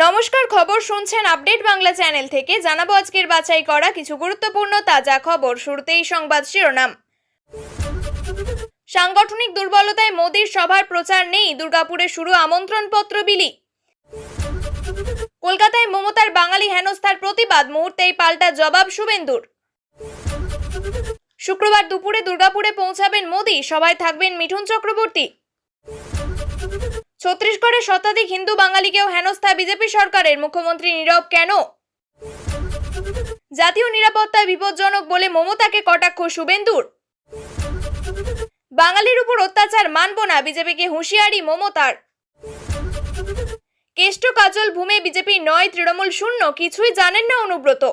নমস্কার, খবর শুনছেন আপডেট বাংলা চ্যানেল থেকে। জানাবো আজকের বাছাই করা কিছু গুরুত্বপূর্ণ তাজা খবর। শুরুতেই সংবাদ শিরোনাম। সাংগঠনিক দুর্বলতায় মোদির সভার প্রচার নেই, দুর্গাপুরে শুরু আমন্ত্রণপত্র বিলি। কলকাতায় মমতার বাঙালি হেনস্থার প্রতিবাদ, মুহূর্তেই পাল্টা জবাব শুভেন্দুর। শুক্রবার দুপুরে দুর্গাপুরে পৌঁছাবেন মোদি, সভায় থাকবেন মিঠুন চক্রবর্তী। ছত্তিশগড়ে শতাধিক হিন্দু বাঙালিকেও হেনস্থা বিজেপি সরকারের, মুখ্যমন্ত্রী নীরব কেন? জাতীয় নিরাপত্তা বিপজ্জনক বলে মমতাকে কটাক্ষ শুভেন্দুর। বাঙালির উপর অত্যাচার মানব না, বিজেপিকে হুঁশিয়ারি মমতার। কেষ্ট কাজল ভূমে বিজেপি নয়, তৃণমূল শূন্য, কিছুই জানেন না অনুব্রত।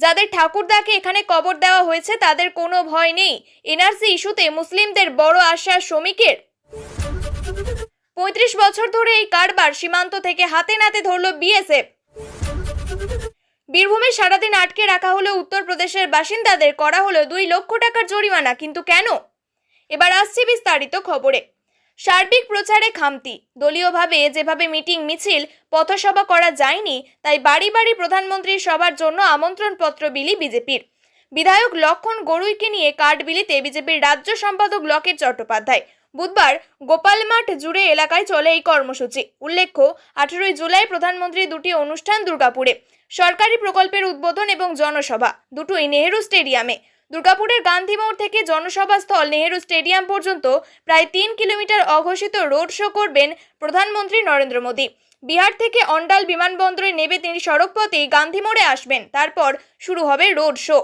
যাদের ঠাকুরদাকে এখানে কবর দেওয়া হয়েছে তাদের কোনো ভয় নেই, এনআরসি ইস্যুতে মুসলিমদের বড় আশ্বাস শ্রমিকের। ৩৫ বছর ধরে এই কারবার, সীমান্ত থেকে হাতে নাতে ধরল বিএসএফ। বীরভূমে সারাদিন আটকে রাখা হলো উত্তরপ্রদেশের বাসিন্দাদের, করা হলো ২ লক্ষ টাকার জরিমানা, কিন্তু কেন? এবার আসছি বিস্তারিত খবরে। সার্বিক প্রচারে খামতি, দলীয়ভাবে যেভাবে মিটিং মিছিল পথসভা করা যায়নি, তাই বাড়ি বাড়ি প্রধানমন্ত্রীর সভার জন্য আমন্ত্রণপত্র বিলি বিজেপির। বিধায়ক লক্ষণ গড়ুইকে নিয়ে কার্ড বিলিতে বিজেপির রাজ্য সম্পাদক লকেট চট্টোপাধ্যায়। বুধবার গোপালমাঠ জুড়ে এলাকায় চলে এই কর্মসূচি। উল্লেখ্য, 18 জুলাই প্রধানমন্ত্রীর 2টি অনুষ্ঠান দুর্গাপুরে, সরকারি প্রকল্পের উদ্বোধন এবং জনসভা, দুটোই নেহেরু স্টেডিয়ামে। দুর্গাপুরের গান্ধী মোড় থেকে জনসভা স্থল নেহেরু স্টেডিয়াম পর্যন্ত প্রায় 3 কিলোমিটার অঘোষিত রোড শো করবেন প্রধানমন্ত্রী নরেন্দ্র মোদী। বিহার থেকে অন্ডাল বিমানবন্দরে নেমে তিনি সড়কপথেই গান্ধী মোড়ে আসবেন, তারপর শুরু হবে রোড শো।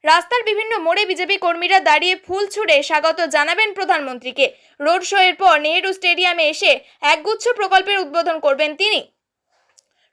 রাস্তার বিভিন্ন মোড়ে বিজেপি কর্মীরা দাঁড়িয়ে ফুল ছুঁড়ে স্বাগত জানাবেন প্রধানমন্ত্রীকে। রোড শো এর পর নেহেরু স্টেডিয়ামে এসে একগুচ্ছ প্রকল্পের উদ্বোধন করবেন তিনি।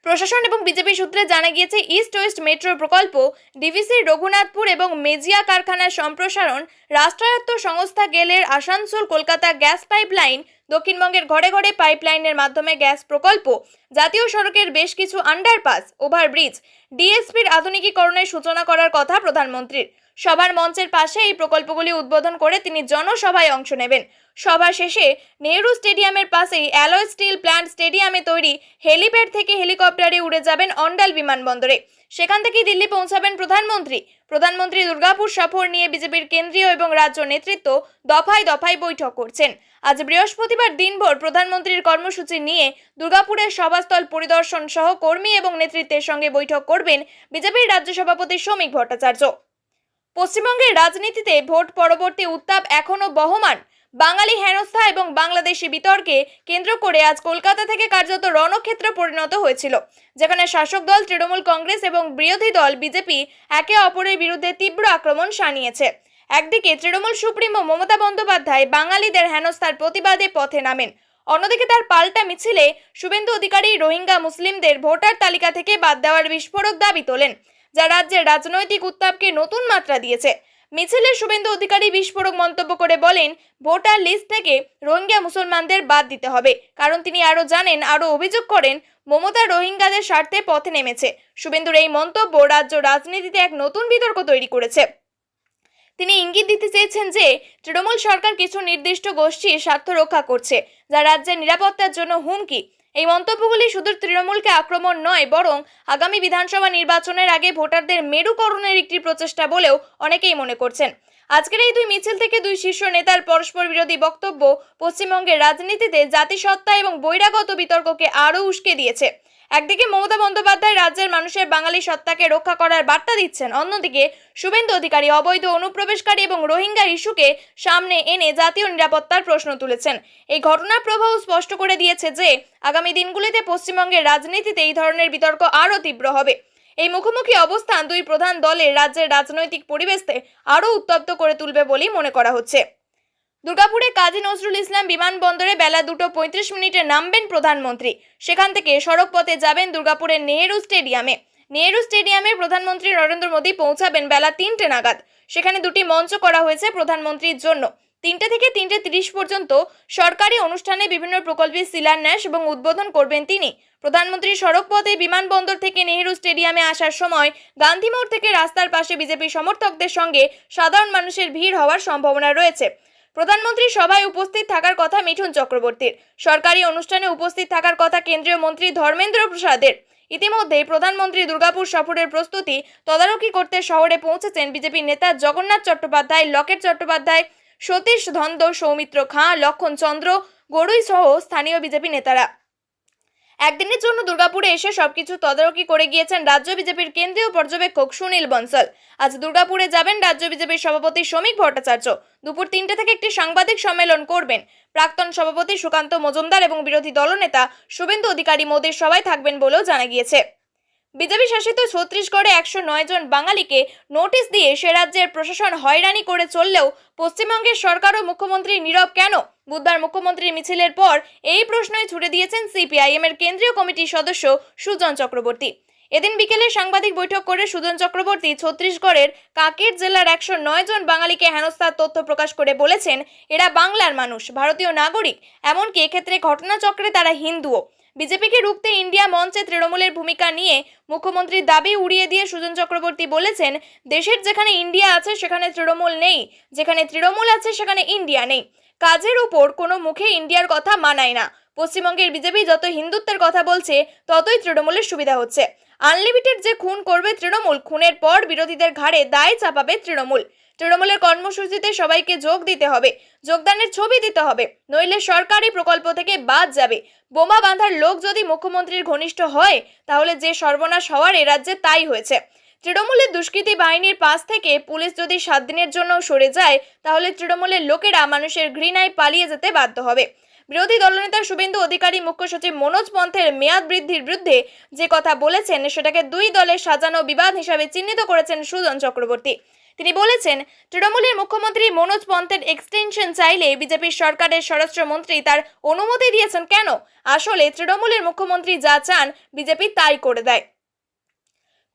প্রশাসন এবং বিজেপি সূত্রে জানা গিয়েছে, ইস্ট ওয়েস্ট মেট্রো প্রকল্প, ডিভিসির রঘুনাথপুর এবং মেজিয়া কারখানার সম্প্রসারণ, রাষ্ট্রায়ত্ত সংস্থা গেলের আসানসোল কলকাতা গ্যাস পাইপলাইন, দক্ষিণবঙ্গের ঘরে ঘরে পাইপলাইনের মাধ্যমে গ্যাস প্রকল্প, জাতীয় সড়কের বেশ কিছু আন্ডারপাস, ওভারব্রিজ, ডিএসপির আধুনিকীকরণের সূচনা করার কথা প্রধানমন্ত্রীর। সভার মঞ্চের পাশে এই প্রকল্পগুলি উদ্বোধন করে তিনি জনসভায় অংশ নেবেন। সভা শেষে নেহেরু স্টেডিয়ামের পাশেই অ্যালয় স্টিল প্ল্যান্ট স্টেডিয়ামে তৈরি হেলিপ্যাড থেকে হেলিকপ্টারে উড়ে যাবেন অন্ডাল বিমানবন্দরে। সেখান থেকে দিল্লি পৌঁছাবেন প্রধানমন্ত্রী দুর্গাপুর সফর নিয়ে বিজেপির কেন্দ্রীয় এবং রাজ্য নেতৃত্ব দফায় দফায় বৈঠক করছেন। আজ বৃহস্পতিবার দিনভর প্রধানমন্ত্রীর কর্মসূচি নিয়ে দুর্গাপুরের সভাস্থল পরিদর্শন সহ কর্মী এবং নেতৃত্বের সঙ্গে বৈঠক করবেন বিজেপির রাজ্য সভাপতি শ্রমিক ভট্টাচার্য। পশ্চিমবঙ্গের রাজনীতিতে ভোট পরবর্তী উত্তাপ এখনো বহমান। বাঙালি হেনস্থা এবং বাংলাদেশি বিতর্কে কেন্দ্র করে আজ কলকাতা থেকে কার্যত রণক্ষেত্র পরিণত হয়েছিল, যেখানে শাসক দল তৃণমূল কংগ্রেস এবং বিরোধী দল বিজেপি একে অপরের বিরুদ্ধে তীব্র আক্রমণ শানিয়েছে। একদিকে তৃণমূল সুপ্রিমো মমতা বন্দ্যোপাধ্যায় বাঙালিদের হেনস্থার প্রতিবাদে পথে নামেন, অন্যদিকে তার পাল্টা মিছিলে শুভেন্দু অধিকারী রোহিঙ্গা মুসলিমদের ভোটার তালিকা থেকে বাদ দেওয়ার বিস্ফোরক দাবি তোলেন, যা রাজ্যের রাজনৈতিক উত্তাপকে নতুন মাত্রা দিয়েছে। মিছিলে শুভেন্দু অধিকারী বিস্ফোরক মন্তব্য করে বলেন, ভোটার লিস্ট থেকে রোহিঙ্গা মুসলমানদের বাদ দিতে হবে, কারণ তিনি আরও জানেন। আরও অভিযোগ করেন, মমতা রোহিঙ্গাদের স্বার্থে পথে নেমেছে। শুভেন্দুর এই মন্তব্য রাজ্য রাজনীতিতে এক নতুন বিতর্ক তৈরি করেছে। তিনি ইঙ্গিত দিতে চেয়েছেন যে তৃণমূল সরকার কিছু নির্দিষ্ট গোষ্ঠীর স্বার্থ রক্ষা করছে, যা রাজ্যের নিরাপত্তার জন্য হুমকি। এই মন্তব্যগুলি শুধু তৃণমূলকে আক্রমণ নয়, বরং আগামী বিধানসভা নির্বাচনের আগে ভোটারদের মেরুকরণের একটি প্রচেষ্টা বলেও অনেকেই মনে করছেন। আজকের এই 2 মিছিল থেকে 2 শীর্ষ নেতার পরস্পর বিরোধী বক্তব্য পশ্চিমবঙ্গের রাজনীতিতে জাতিসত্তা এবং বহিরাগত বিতর্ককে আরও উস্কে দিয়েছে। একদিকে মমতা বন্দ্যোপাধ্যায় রাজ্যের মানুষের বাঙালি সত্তাকে রক্ষা করার বার্তা দিচ্ছেন, অন্যদিকে শুভেন্দু অধিকারী অবৈধ অনুপ্রবেশকারী এবং রোহিঙ্গা ইস্যুকে সামনে এনে জাতীয় নিরাপত্তার প্রশ্ন তুলেছেন। এই ঘটনার প্রভাব স্পষ্ট করে দিয়েছে যে আগামী দিনগুলিতে পশ্চিমবঙ্গের রাজনীতিতে এই ধরনের বিতর্ক আরও তীব্র হবে। এই মুখোমুখি অবস্থান 2 প্রধান দলের রাজ্যের রাজনৈতিক পরিবেশকে আরও উত্তপ্ত করে তুলবে বলেই মনে করা হচ্ছে। দুর্গাপুরে কাজী নজরুল ইসলাম বিমানবন্দরে বেলা 2:35 নামবেন প্রধানমন্ত্রী। সেখান থেকে সড়কপথে যাবেন দুর্গাপুরের নেহেরু স্টেডিয়ামে। নেহেরু স্টেডিয়ামে প্রধানমন্ত্রী নরেন্দ্র মোদী পৌঁছাবেন বেলা 3টে নাগাদ। সেখানে 2টি মঞ্চ করা হয়েছে প্রধানমন্ত্রীর জন্য। 3টে থেকে 3:30 পর্যন্ত সরকারি অনুষ্ঠানে বিভিন্ন প্রকল্পের শিলান্যাস এবং উদ্বোধন করবেন তিনি। প্রধানমন্ত্রী সড়কপথে বিমানবন্দর থেকে নেহেরু স্টেডিয়ামে আসার সময় গান্ধী মোড় থেকে রাস্তার পাশে বিজেপি সমর্থকদের সঙ্গে সাধারণ মানুষের ভিড় হওয়ার সম্ভাবনা রয়েছে। প্রধানমন্ত্রীর সভায় উপস্থিত থাকার কথা মিঠুন চক্রবর্তীর। সরকারি অনুষ্ঠানে উপস্থিত থাকার কথা কেন্দ্রীয় মন্ত্রী ধর্মেন্দ্র প্রসাদের। ইতিমধ্যেই প্রধানমন্ত্রী দুর্গাপুর সফরের প্রস্তুতি তদারকি করতে শহরে পৌঁছেছেন বিজেপি নেতা জগন্নাথ চট্টোপাধ্যায়, লকেট চট্টোপাধ্যায়, সতীশ ধন্দ, সৌমিত্র খাঁ, লক্ষণ চন্দ্র গড়ুই সহ স্থানীয় বিজেপি নেতারা। একদিনের জন্য দুর্গাপুরে এসে সবকিছু তদারকি করে গিয়েছেন রাজ্য বিজেপির কেন্দ্রীয় পর্যবেক্ষক সুনীল বনসল। আজ দুর্গাপুরে যাবেন রাজ্য বিজেপির সভাপতি শ্রমিক ভট্টাচার্য। দুপুর 3টে থেকে একটি সাংবাদিক সম্মেলন করবেন। প্রাক্তন সভাপতি সুকান্ত মজুমদার এবং বিরোধী দলনেতা শুভেন্দু অধিকারী মোদীর সভায় থাকবেন বলেও জানা গিয়েছে। বিজেপি শাসিত ছত্তিশগড়ে 109 জন বাঙালিকে নোটিশ দিয়ে সে রাজ্যের প্রশাসন হয়রানি করে চললেও পশ্চিমবঙ্গের সরকার ও মুখ্যমন্ত্রী নীরব কেন? বুধবার মুখ্যমন্ত্রীর মিছিলের পর এই প্রশ্নই ছুড়ে দিয়েছেন সিপিআইএম এর কেন্দ্রীয় কমিটির সদস্য সুজন চক্রবর্তী। এদিন বিকেলে সাংবাদিক বৈঠক করে সুজন চক্রবর্তী ছত্তিশগড়ের কাকের জেলার 109 জন বাঙালিকে হেনস্থার তথ্য প্রকাশ করে বলেছেন, এরা বাংলার মানুষ, ভারতীয় নাগরিক, এমনকি এক্ষেত্রে ঘটনাচক্রে তারা হিন্দুও। বিজেপিকে রুখতে ইন্ডিয়া মঞ্চে তৃণমূলের ভূমিকা নিয়ে মুখ্যমন্ত্রীর দাবি উড়িয়ে দিয়ে সুজন চক্রবর্তী বলেছেন, দেশের যেখানে ইন্ডিয়া আছে সেখানে তৃণমূল নেই, যেখানে তৃণমূল আছে সেখানে ইন্ডিয়া নেই। কাজের উপর কোনো মুখে ইন্ডিয়ার কথা মানায় না। পশ্চিমবঙ্গের বিজেপি যত হিন্দুত্বের কথা বলছে ততই তৃণমূলের সুবিধা হচ্ছে। আনলিমিটেড যে খুন করবে তৃণমূল, খুনের পর বিরোধীদের ঘাড়ে দায় চাপাবে তৃণমূল। তৃণমূলের কর্মসূচিতে সবাইকে যোগ দিতে হবে, যোগদানের ছবি দিতে হবে, নইলে সরকারি প্রকল্প থেকে বাদ যাবে। বোমা বাঁধার লোক যদি মুখ্যমন্ত্রীর ঘনিষ্ঠ হয় তাহলে যে সর্বনাশ হওয়ার এ রাজ্যে তাই হয়েছে। তৃণমূলের দুষ্কৃতী বাহিনীর পাশ থেকে পুলিশ যদি 7 দিনের জন্য সরে যায় তাহলে তৃণমূলের লোকেরা মানুষের ঘৃণায় পালিয়ে যেতে বাধ্য হবে। বিরোধী দলনেতা শুভেন্দু অধিকারী মুখ্য সচিব মনোজ পন্থের মেয়াদ বৃদ্ধির বিরুদ্ধে যে কথা বলেছেন সেটাকে দুই দলের সাজানো বিবাদ হিসাবে চিহ্নিত করেছেন সুজন চক্রবর্তী। তিনি বলেছেন, তৃণমূলের মুখ্যমন্ত্রী মনোজ পন্থের এক্সটেনশন চাইলে বিজেপির সরকারের স্বরাষ্ট্রমন্ত্রী তার অনুমতি দিয়েছেন কেন? আসলে তৃণমূলের মুখ্যমন্ত্রী যা চান বিজেপি তাই করে দেয়।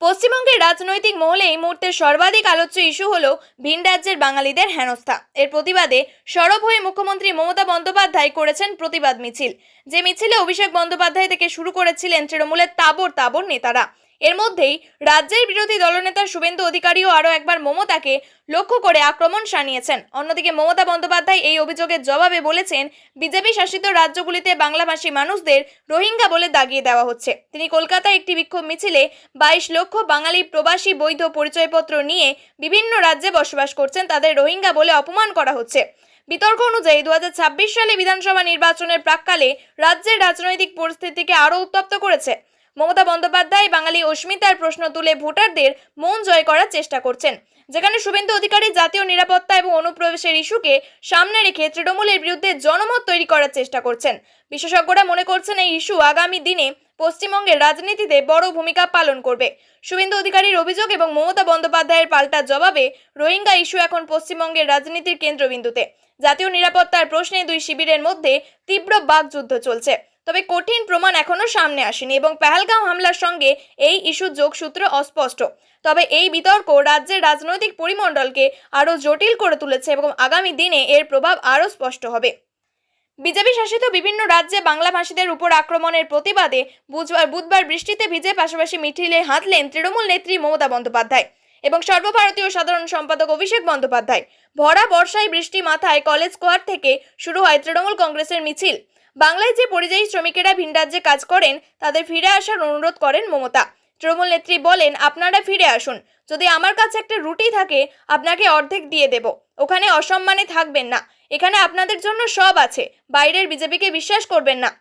পশ্চিমবঙ্গের রাজনৈতিক মহলে এই মুহূর্তে সর্বাধিক আলোচ্য ইস্যু হলো ভিন রাজ্যের বাঙালিদের হেনস্থা। এর প্রতিবাদে সরব হয়ে মুখ্যমন্ত্রী মমতা বন্দ্যোপাধ্যায় করেছেন প্রতিবাদ মিছিল। যে মিছিলে অভিষেক বন্দ্যোপাধ্যায় থেকে শুরু করেছিলেন তৃণমূলের তাবড় তাবড় নেতারা। এর মধ্যেই রাজ্যের বিরোধী দলনেতা শুভেন্দু অধিকারীও আরও একবার মমতাকে লক্ষ্য করে আক্রমণ শানিয়েছেন। অন্যদিকে মমতা বন্দ্যোপাধ্যায় এই অভিযোগের জবাবে বলেছেন, বিজেপি শাসিত রাজ্যগুলিতে বাংলাভাষী মানুষদের রোহিঙ্গা বলে দাগিয়ে দেওয়া হচ্ছে। তিনি কলকাতায় একটি বিক্ষোভ মিছিলে 22 লক্ষ বাঙালি প্রবাসী বৈধ পরিচয়পত্র নিয়ে বিভিন্ন রাজ্যে বসবাস করছেন, তাদের রোহিঙ্গা বলে অপমান করা হচ্ছে। বিতর্ক অনুযায়ী 2026 সালে বিধানসভা নির্বাচনের প্রাক্কালে রাজ্যের রাজনৈতিক পরিস্থিতিকে আরও উত্তপ্ত করেছে। মমতা বন্দ্যোপাধ্যায় বাঙালি অস্মিতার প্রশ্ন তুলে ভোটারদের মন জয় করার চেষ্টা করছেন, যেখানে শুভেন্দু অধিকারী জাতীয় নিরাপত্তা এবং অনুপ্রবেশের ইস্যুকে সামনে রেখে তৃণমূলের বিরুদ্ধে জনমত তৈরি করার চেষ্টা করছেন। বিশেষজ্ঞরা মনে করছেন এই ইস্যু আগামী দিনে পশ্চিমবঙ্গের রাজনীতিতে বড় ভূমিকা পালন করবে। শুভেন্দু অধিকারীর অভিযোগ এবং মমতা বন্দ্যোপাধ্যায়ের পাল্টা জবাবে রোহিঙ্গা ইস্যু এখন পশ্চিমবঙ্গের রাজনীতির কেন্দ্রবিন্দুতে। জাতীয় নিরাপত্তার প্রশ্নে দুই শিবিরের মধ্যে তীব্র বাকযুদ্ধ চলছে, তবে কঠিন প্রমাণ এখনো সামনে আসেনি এবং পেহেলগাঁও হামলার সঙ্গে এই ইস্যুর যোগসূত্র অস্পষ্ট। তবে এই বিতর্ক রাজ্যের রাজনৈতিক পরিমণ্ডলকে আরও জটিল করে তুলেছে এবং আগামী দিনে এর প্রভাব আরও স্পষ্ট হবে। বিজেপি শাসিত বিভিন্ন রাজ্যে বাংলাভাষীদের উপর আক্রমণের প্রতিবাদে বুধবার বৃষ্টিতে ভিজে পাশাপাশি মিছিলে হাঁটলেন তৃণমূল নেত্রী মমতা বন্দ্যোপাধ্যায় এবং সর্বভারতীয় সাধারণ সম্পাদক অভিষেক বন্দ্যোপাধ্যায়। ভরা বর্ষায় বৃষ্টি মাথায় কলেজ স্কোয়ার থেকে শুরু হয় তৃণমূল কংগ্রেসের মিছিল। বাংলায় যে পরিযায়ী শ্রমিকেরা ভিন রাজ্যে কাজ করেন তাদের ফিরে আসার অনুরোধ করেন মমতা। তৃণমূল নেত্রী বলেন, আপনারা ফিরে আসুন, যদি আমার কাছে একটা রুটি থাকে আপনাকে অর্ধেক দিয়ে দেব, ওখানে অসম্মানে থাকবেন না, এখানে আপনাদের জন্য সব আছে, বাইরের বিজেপিকে বিশ্বাস করবেন না।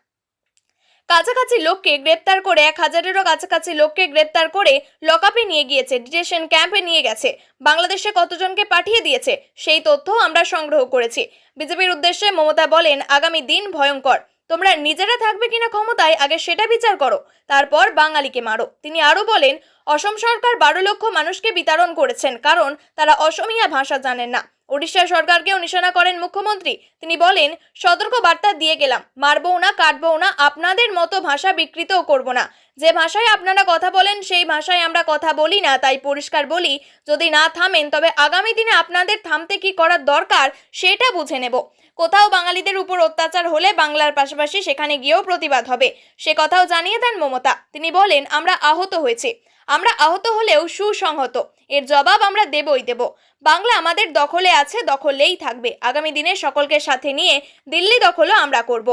কাছাকাছি লোককে গ্রেপ্তার করে 1000-এরও কাছাকাছি লোককে গ্রেপ্তার করে লকআপে নিয়ে গিয়েছে, ডিটেনশন ক্যাম্পে নিয়ে গেছে। বাংলাদেশে কতজনকে পাঠিয়ে দিয়েছে সেই তথ্য আমরা সংগ্রহ করেছি। বিজেপির উদ্দেশ্যে মমতা বলেন, আগামী দিন ভয়ঙ্কর, তোমরা নিজেরা থাকবে কিনা ক্ষমতায় আগে সেটা বিচার করো, তারপর বাঙালিকে মারো। তিনি আরও বলেন, অসম সরকার 12 লক্ষ মানুষকে বিতরণ করেছেন কারণ তারা অসমিয়া ভাষা জানেন না। ওড়িশা সরকারকেও নিশানা করেন মুখ্যমন্ত্রী। তিনি বলেন, সতর্ক বার্তা দিয়ে গেলাম, মারবও না, কাটবও না, আপনাদের মতো ভাষা বিকৃতও করব না। যে ভাষায় আপনারা কথা বলেন সেই ভাষায় আমরা কথা বলি না, তাই পরিষ্কার বলি, যদি না থামেন তবে আগামী দিনে আপনাদের থামতে কি করার দরকার সেটা বুঝে নেব। কোথাও বাঙালিদের উপর অত্যাচার হলে বাংলার পাশাপাশি সেখানে গিয়েও প্রতিবাদ হবে, সে কথাও জানিয়ে দেন মমতা। তিনি বলেন, আমরা আহত হয়েছি, আমরা আহত হলেও সুসংহত, এর জবাব আমরা দেবই দেব। বাংলা আমাদের দখলে আছে, দখলেই থাকবে। আগামী দিনে সকলকে সাথে নিয়ে দিল্লি দখলও আমরা করব।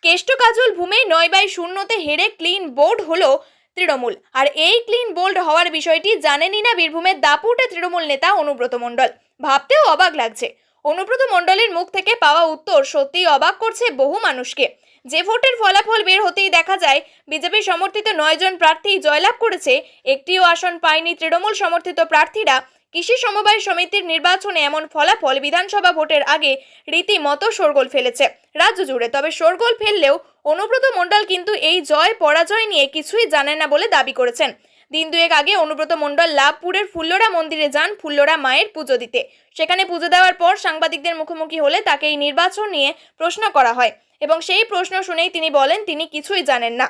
কেষ্ট কাজল ভূমে 9/0 হেরে ক্লিন বোর্ড হলো তৃণমূল। আর এই ক্লিন বোল্ড হওয়ার বিষয়টি জানেনই না বীরভূমের দাপুটে তৃণমূল নেতা অনুব্রত মণ্ডল। ভাবতেও অবাক লাগছে। অনুব্রত মণ্ডলের মুখ থেকে পাওয়া উত্তর সত্যিই অবাক করছে বহু মানুষকে। যে ভোটের ফলাফল বের হতেই দেখা যায় বিজেপি সমর্থিত 9 জন প্রার্থী জয়লাভ করেছে, একটিও আসন পায়নি তৃণমূল সমর্থিত প্রার্থীরা। কৃষি সমবায় সমিতির নির্বাচনে এমন ফলাফল বিধানসভা ভোটের আগে রীতিমতো শোরগোল ফেলেছে রাজ্য জুড়ে। তবে শোরগোল ফেললেও অনুব্রত মণ্ডল কিন্তু এই জয় পরাজয় নিয়ে কিছুই জানেন না বলে দাবি করেছেন। দিন দুয়েক আগে অনুব্রত মণ্ডল লাভপুরের ফুল্লরা মন্দিরে যান ফুল্লরা মায়ের পুজো দিতে। সেখানে পুজো দেওয়ার পর সাংবাদিকদের মুখোমুখি হলে তাকে এই নির্বাচন নিয়ে প্রশ্ন করা হয় এবং সেই প্রশ্ন শুনেই তিনি বলেন তিনি কিছুই জানেন না।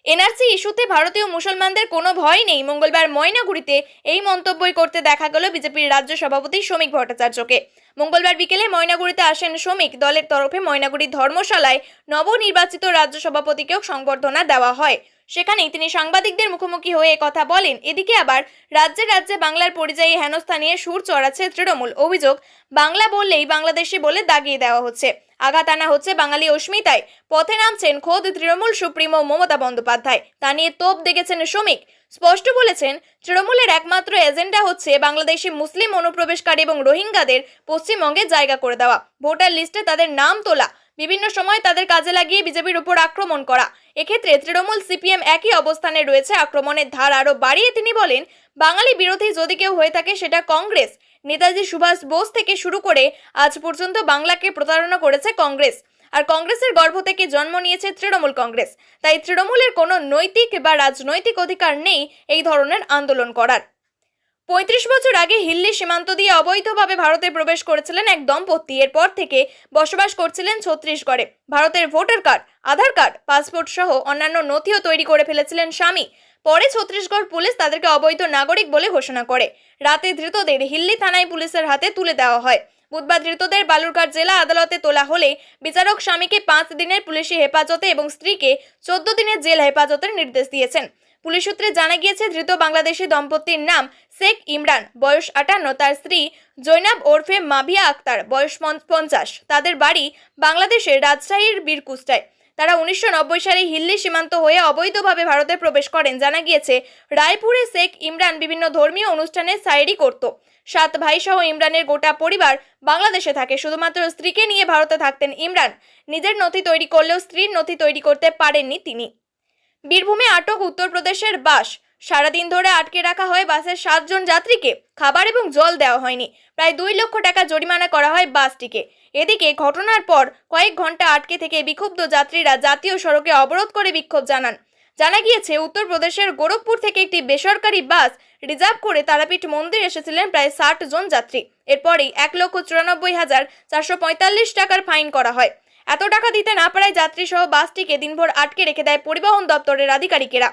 এনআরসি ইস্যুতে ভারতীয় মুসলমানদের কোনো ভয় নেই, মঙ্গলবার ময়নাগুড়িতে এই মন্তব্যই করতে দেখা গেল বিজেপির রাজ্য সভাপতি শ্রমিক ভট্টাচার্যকে। মঙ্গলবার বিকেলে ময়নাগুড়িতে আসেন শ্রমিক দলের তরফে ময়নাগুড়ি ধর্মশালায় নবনির্বাচিত রাজ্য সভাপতিকেও সংবর্ধনা দেওয়া হয়। সেখানেই তিনি সাংবাদিকদের মুখোমুখি হয়ে কথা বলেন। এদিকে আবার রাজ্যে রাজ্যে বাংলার পরিযায়ী হেনস্থা নিয়ে সুর চড়াচ্ছে তৃণমূল। অভিযোগ, বাংলা বললেই বাংলাদেশি বলে দাগিয়ে দেওয়া হচ্ছে, আঘাত আনা হচ্ছে বাঙালি অস্মিতায়। পথে নামছেন খোদ তৃণমূল সুপ্রিমো মমতা বন্দ্যোপাধ্যায়। তা নিয়ে তোপ দেখেছেন শ্রমিক। স্পষ্ট বলেছেন, তৃণমূলের একমাত্র এজেন্ডা হচ্ছে বাংলাদেশি মুসলিম অনুপ্রবেশকারী এবং রোহিঙ্গাদের পশ্চিমবঙ্গে জায়গা করে দেওয়া, ভোটার লিস্টে তাদের নাম তোলা, বিভিন্ন সময় তাদের কাজে লাগিয়ে বিজেপির উপর আক্রমণ করা। এক্ষেত্রে তৃণমূল সিপিএম একই অবস্থানে রয়েছে। আক্রমণের ধার আরও বাড়িয়ে তিনি বলেন, বাঙালি বিরোধী যদি কেউ হয়ে থাকে সেটা কংগ্রেস। নেতাজি সুভাষ বোস থেকে শুরু করে আজ পর্যন্ত বাংলাকে প্রতারণা করেছে কংগ্রেস, আর কংগ্রেসের গর্ভ থেকে জন্ম নিয়েছে তৃণমূল কংগ্রেস। তাই তৃণমূলের কোনো নৈতিক বা রাজনৈতিক অধিকার নেই এই ধরনের আন্দোলন করার। 35 বছর আগে হিল্লি সীমান্ত দিয়ে অবৈধভাবে ভারতে প্রবেশ করেছিলেন এক দম্পতি। এরপর থেকে বসবাস করছিলেন ছত্তিশগড়ে। ভারতের ভোটার কার্ড, আধার কার্ড, পাসপোর্ট সহ অন্যান্য নথিও তৈরি করে ফেলেছিলেন স্বামী। পরে ছত্তিশগড় পুলিশ তাদেরকে অবৈধ নাগরিক বলে ঘোষণা করে। রাতে ধৃতদের হিল্লি থানায় পুলিশের হাতে তুলে দেওয়া হয়। বুধবার ধৃতদের বালুরঘাট জেলা আদালতে তোলা হলে বিচারক স্বামীকে 5 দিনের পুলিশি হেফাজতে এবং স্ত্রীকে 14 দিনের জেল হেফাজতের নির্দেশ দিয়েছেন। পুলিশ সূত্রে জানা গিয়েছে, ধৃত বাংলাদেশি দম্পতির নাম শেখ ইমরান, বয়স 58, তার স্ত্রী জৈনাব ওরফে মাভিয়া আক্তার, বয়স 50। তাদের বাড়ি বাংলাদেশের রাজশাহীর বীরকুষ্টায়। তারা 1990 সালে হিল্লি সীমান্ত হয়ে অবৈধভাবে ভারতে প্রবেশ করেন। জানা গিয়েছে, রায়পুরে শেখ ইমরান বিভিন্ন ধর্মীয় অনুষ্ঠানে সাইরি করত। 7 ভাই সহ ইমরানের গোটা পরিবার বাংলাদেশে থাকে। শুধুমাত্র স্ত্রীকে নিয়ে ভারতে থাকতেন ইমরান। নিজের নথি তৈরি করলেও স্ত্রীর নথি তৈরি করতে পারেননি তিনি। বীরভূমে আটক উত্তরপ্রদেশের বাস। সারাদিন ধরে আটকে রাখা হয় বাসের 7 জন যাত্রীকে। খাবার এবং জল দেওয়া হয়নি। প্রায় 2 লক্ষ টাকা জরিমানা করা হয় বাসটিকে। এদিকে ঘটনার পর কয়েক ঘন্টা আটকে থেকে বিক্ষুব্ধ যাত্রীরা জাতীয় সড়কে অবরোধ করে বিক্ষোভ জানান। জানা গিয়েছে, উত্তরপ্রদেশের গোরখপুর থেকে একটি বেসরকারি বাস রিজার্ভ করে তারাপীঠ মন্দির এসেছিলেন প্রায় 60 জন যাত্রী। এরপরেই 1,94,445 টাকার ফাইন করা হয়। এত টাকা দিতে না পারায় যাত্রী সহ বাসটিকে দিনভর আটকে রেখে দেয় পরিবহন দপ্তরের আধিকারিকেরা।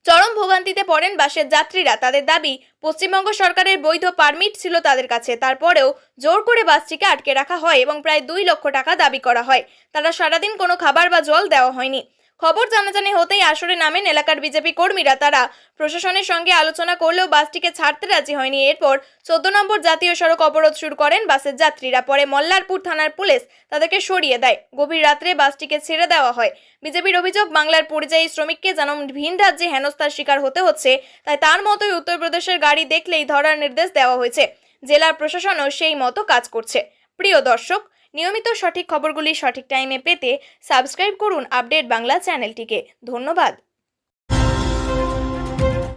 চরম ভোগান্তিতে পড়েন বাসের যাত্রীরা। তাদের দাবি, পশ্চিমবঙ্গ সরকারের বৈধ পারমিট ছিল তাদের কাছে, তারপরেও জোর করে বাসটিকে আটকে রাখা হয় এবং প্রায় 2 লক্ষ টাকা দাবি করা হয়। তারা সারাদিন কোনো খাবার বা জল দেওয়া হয়নি। খবর জানাজানি হতেই আসরে নামেন এলাকার বিজেপি কর্মীরা। তারা প্রশাসনের সঙ্গে আলোচনা করলেও বাসটিকে ছাড়তে রাজি হয়নি। এরপর 14 নম্বর জাতীয় সড়ক অবরোধ শুরু করেন বাসের যাত্রীরা। পরে মল্লারপুর থানার পুলিশ তাদেরকে সরিয়ে দেয়। গভীর রাত্রে বাসটিকে ছেড়ে দেওয়া হয়। বিজেপির অভিযোগ, বাংলার পরিযায়ী শ্রমিককে যেন ভিন রাজ্যে হেনস্থার শিকার হতে হচ্ছে, তাই তার মতোই উত্তরপ্রদেশের গাড়ি দেখলেই ধরার নির্দেশ দেওয়া হয়েছে। জেলার প্রশাসনও সেই মতো কাজ করছে। প্রিয় দর্শক, নিয়মিত সঠিক খবরগুলি সঠিক টাইমে পেতে সাবস্ক্রাইব করুন আপডেট বাংলা চ্যানেলটিকে। ধন্যবাদ।